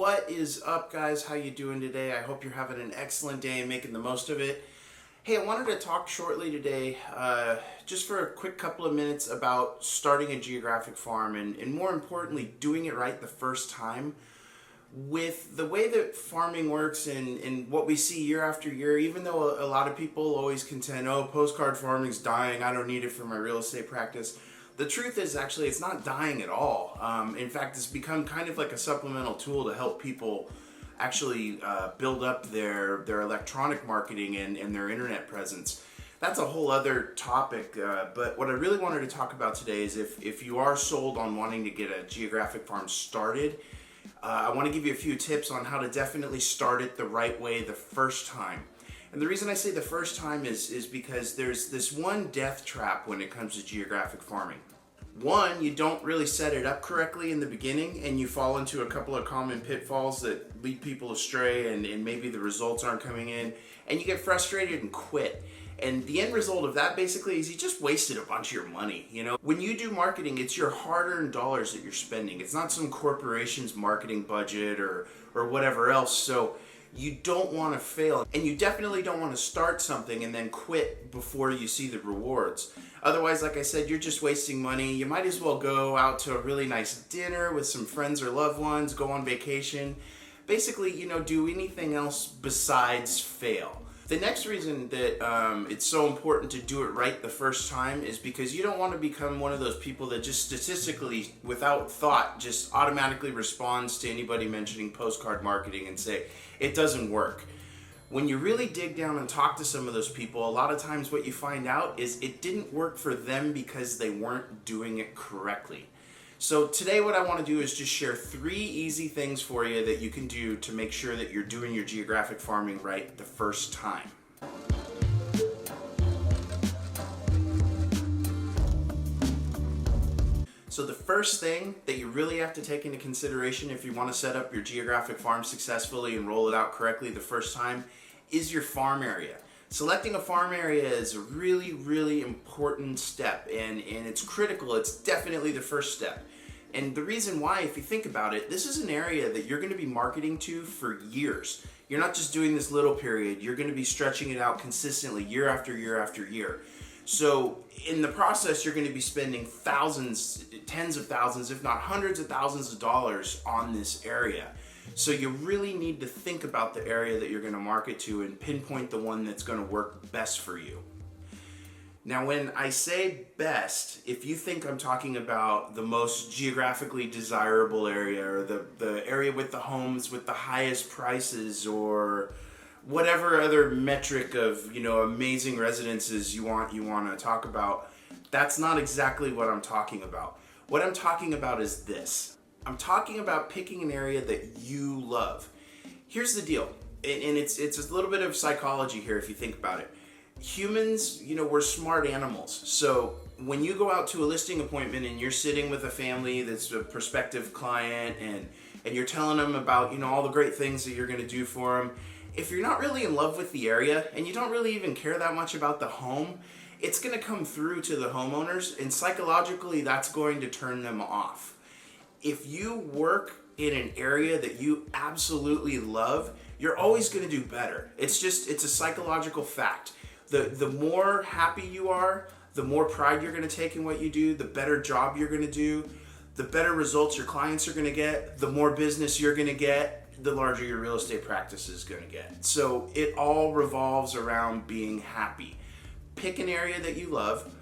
What is up, guys? How you doing today? I hope you're having an excellent day and making the most of it. Hey, I wanted to talk shortly today, just for a quick couple of minutes about starting a geographic farm and more importantly, doing it right the first time. With the way that farming works and what we see year after year, even though a lot of people always contend, oh, postcard farming's dying, I don't need it for my real estate practice. The truth is actually it's not dying at all. In fact, it's become kind of like a supplemental tool to help people actually build up their electronic marketing and their internet presence. That's a whole other topic, but what I really wanted to talk about today is if you are sold on wanting to get a geographic farm started, I want to give you a few tips on how to definitely start it the right way the first time. And the reason I say the first time is because there's this one death trap when it comes to geographic farming. One, you don't really set it up correctly in the beginning and you fall into a couple of common pitfalls that lead people astray and maybe the results aren't coming in and you get frustrated and quit. And the end result of that basically is you just wasted a bunch of your money. You know, when you do marketing, it's your hard-earned dollars that you're spending. It's not some corporation's marketing budget or whatever else. So you don't want to fail, and you definitely don't want to start something and then quit before you see the rewards. Otherwise, like I said, you're just wasting money. You might as well go out to a really nice dinner with some friends or loved ones, go on vacation. Basically, do anything else besides fail. The next reason that it's so important to do it right the first time is because you don't want to become one of those people that just statistically, without thought, just automatically responds to anybody mentioning postcard marketing and say, it doesn't work. When you really dig down and talk to some of those people, a lot of times what you find out is it didn't work for them because they weren't doing it correctly. So today what I want to do is just share 3 easy things for you that you can do to make sure that you're doing your geographic farming right the first time. So the first thing that you really have to take into consideration if you want to set up your geographic farm successfully and roll it out correctly the first time is your farm area. Selecting a farm area is a really, really important step and it's critical. It's definitely the first step. And the reason why, if you think about it, this is an area that you're going to be marketing to for years. You're not just doing this little period. You're going to be stretching it out consistently year after year after year. So in the process, you're going to be spending thousands, tens of thousands, if not hundreds of thousands of dollars on this area. So you really need to think about the area that you're going to market to and pinpoint the one that's going to work best for you. Now, when I say best, if you think I'm talking about the most geographically desirable area or the area with the homes with the highest prices or whatever other metric of, amazing residences you want to talk about, that's not exactly what I'm talking about. What I'm talking about is this. I'm talking about picking an area that you love. Here's the deal, and it's a little bit of psychology here if you think about it. Humans, we're smart animals. So when you go out to a listing appointment and you're sitting with a family that's a prospective client and you're telling them about, all the great things that you're going to do for them, if you're not really in love with the area and you don't really even care that much about the home, it's going to come through to the homeowners and psychologically that's going to turn them off. If you work in an area that you absolutely love, you're always going to do better. It's a psychological fact. The more happy you are, the more pride you're going to take in what you do, the better job you're going to do, the better results your clients are going to get, the more business you're going to get, the larger your real estate practice is going to get. So it all revolves around being happy. Pick an area that you love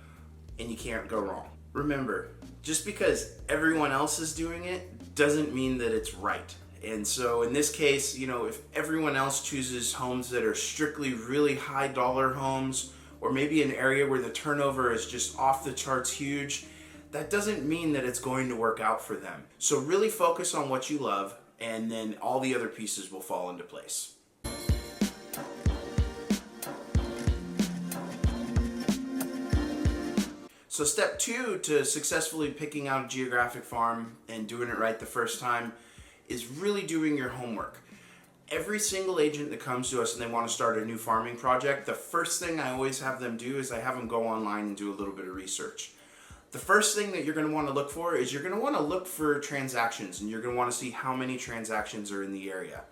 and you can't go wrong. Remember, just because everyone else is doing it doesn't mean that it's right. And so in this case, if everyone else chooses homes that are strictly really high dollar homes, or maybe an area where the turnover is just off the charts huge, that doesn't mean that it's going to work out for them. So really focus on what you love, and then all the other pieces will fall into place. So step 2 to successfully picking out a geographic farm and doing it right the first time is really doing your homework. Every single agent that comes to us and they want to start a new farming project, the first thing I always have them do is I have them go online and do a little bit of research. The first thing that you're going to want to look for is you're going to want to look for transactions, and you're going to want to see how many transactions are in the area.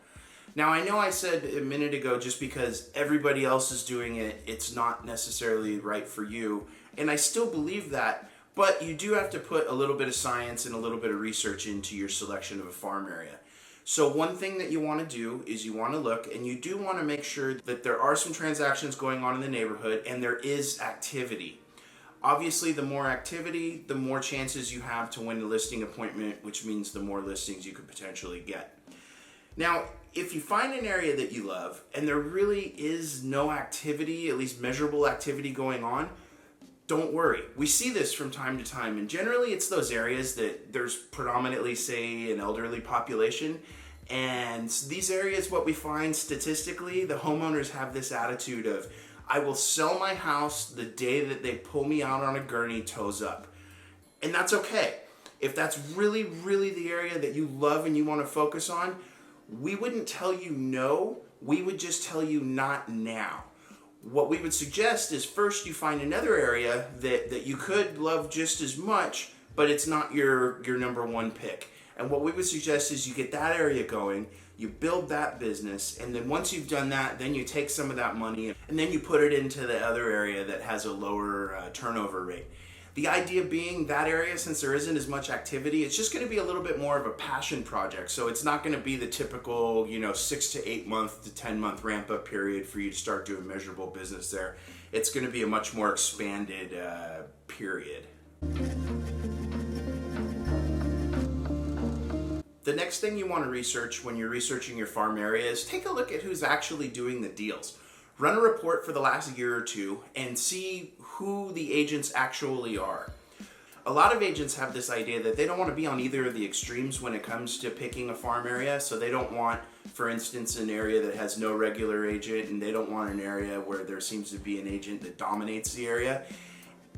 Now, I know I said a minute ago, just because everybody else is doing it, it's not necessarily right for you. And I still believe that, but you do have to put a little bit of science and a little bit of research into your selection of a farm area. So one thing that you want to do is you want to look, and you do want to make sure that there are some transactions going on in the neighborhood and there is activity. Obviously, the more activity, the more chances you have to win a listing appointment, which means the more listings you could potentially get. Now, if you find an area that you love and there really is no activity, at least measurable activity going on, don't worry. We see this from time to time, and generally it's those areas that there's predominantly, say, an elderly population. And these areas, what we find statistically, the homeowners have this attitude of, I will sell my house the day that they pull me out on a gurney toes up. And that's okay. If that's really, really the area that you love and you want to focus on, we wouldn't tell you no, we would just tell you not now. What we would suggest is first you find another area that you could love just as much, but it's not your number one pick. And what we would suggest is you get that area going, you build that business, and then once you've done that, then you take some of that money and then you put it into the other area that has a lower turnover rate. The idea being that area, since there isn't as much activity, it's just going to be a little bit more of a passion project. So it's not going to be the typical, 6 to 8 month to 10 month ramp up period for you to start doing measurable business there. It's going to be a much more expanded period. The next thing you want to research when you're researching your farm area is take a look at who's actually doing the deals. Run a report for the last year or two and see who the agents actually are. A lot of agents have this idea that they don't want to be on either of the extremes when it comes to picking a farm area. So they don't want, for instance, an area that has no regular agent, and they don't want an area where there seems to be an agent that dominates the area.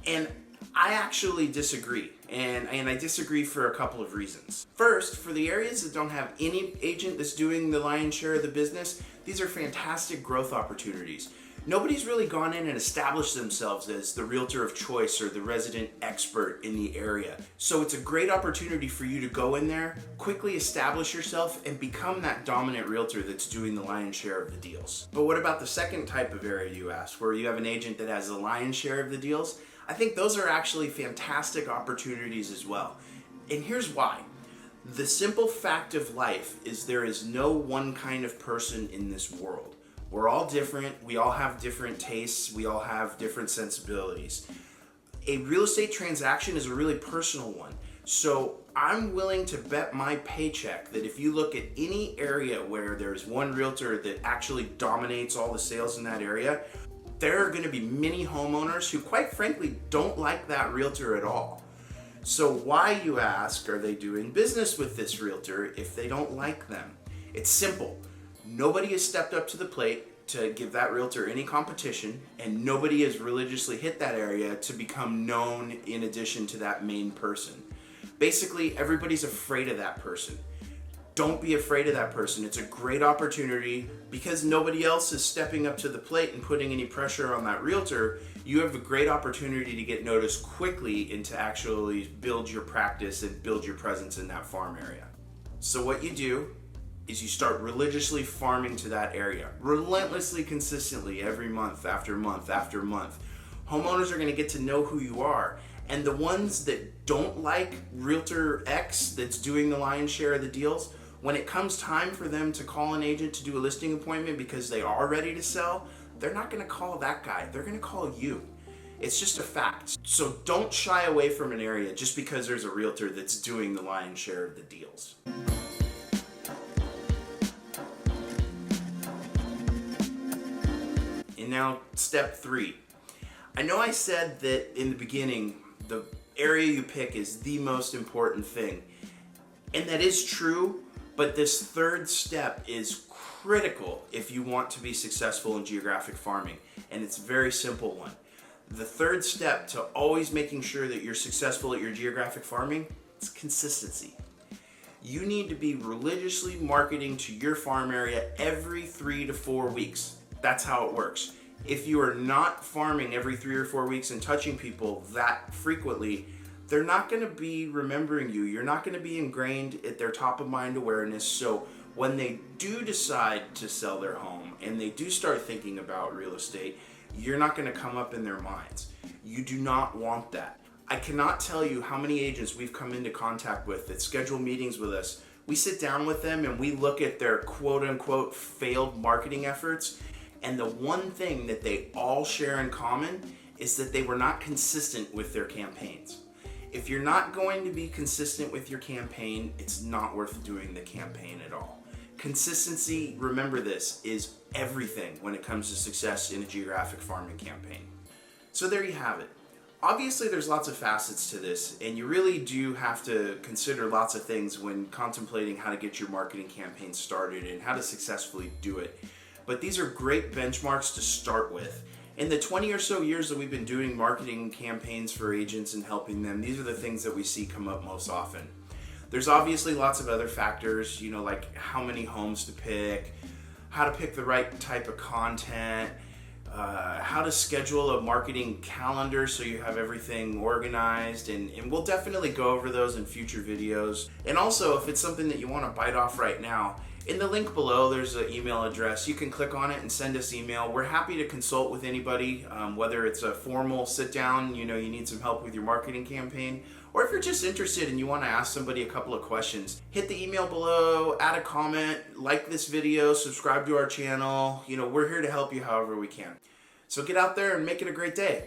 And I actually disagree, and I disagree for a couple of reasons. First, for the areas that don't have any agent that's doing the lion's share of the business, these are fantastic growth opportunities. Nobody's really gone in and established themselves as the realtor of choice or the resident expert in the area. So it's a great opportunity for you to go in there, quickly establish yourself, and become that dominant realtor that's doing the lion's share of the deals. But what about the second type of area, you ask, where you have an agent that has the lion's share of the deals? I think those are actually fantastic opportunities as well. And here's why. The simple fact of life is there is no one kind of person in this world. We're all different. We all have different tastes. We all have different sensibilities. A real estate transaction is a really personal one. So I'm willing to bet my paycheck that if you look at any area where there's one realtor that actually dominates all the sales in that area, there are going to be many homeowners who, quite frankly, don't like that realtor at all. So why, you ask, are they doing business with this realtor if they don't like them? It's simple. Nobody has stepped up to the plate to give that realtor any competition, and nobody has religiously hit that area to become known in addition to that main person. Basically, everybody's afraid of that person. Don't be afraid of that person. It's a great opportunity because nobody else is stepping up to the plate and putting any pressure on that realtor. You have a great opportunity to get noticed quickly and to actually build your practice and build your presence in that farm area. So what you do is you start religiously farming to that area, relentlessly, consistently, every month after month after month. Homeowners are going to get to know who you are. And the ones that don't like Realtor X that's doing the lion's share of the deals, when it comes time for them to call an agent to do a listing appointment because they are ready to sell, they're not going to call that guy. They're going to call you. It's just a fact. So don't shy away from an area just because there's a realtor that's doing the lion's share of the deals. And now, step 3. I know I said that in the beginning, the area you pick is the most important thing. And that is true, but this third step is critical if you want to be successful in geographic farming. And it's a very simple one. The third step to always making sure that you're successful at your geographic farming is consistency. You need to be religiously marketing to your farm area every 3 to 4 weeks. That's how it works. If you are not farming every 3 or 4 weeks and touching people that frequently, they're not going to be remembering you. You're not going to be ingrained at their top of mind awareness. So when they do decide to sell their home and they do start thinking about real estate, you're not going to come up in their minds. You do not want that. I cannot tell you how many agents we've come into contact with that schedule meetings with us. We sit down with them and we look at their quote unquote failed marketing efforts. And the one thing that they all share in common is that they were not consistent with their campaigns. If you're not going to be consistent with your campaign, it's not worth doing the campaign at all. Consistency, remember this, is everything when it comes to success in a geographic farming campaign. So there you have it. Obviously, there's lots of facets to this, and you really do have to consider lots of things when contemplating how to get your marketing campaign started and how to successfully do it. But these are great benchmarks to start with. In the 20 or so years that we've been doing marketing campaigns for agents and helping them, these are the things that we see come up most often. There's obviously lots of other factors, like how many homes to pick, how to pick the right type of content, how to schedule a marketing calendar so you have everything organized, and we'll definitely go over those in future videos. And also, if it's something that you want to bite off right now, in the link below there's an email address. You can click on it and send us email. We're happy to consult with anybody, whether it's a formal sit down, you need some help with your marketing campaign, or if you're just interested and you want to ask somebody a couple of questions, hit the email below, add a comment, like this video, subscribe to our channel. We're here to help you however we can. So get out there and make it a great day.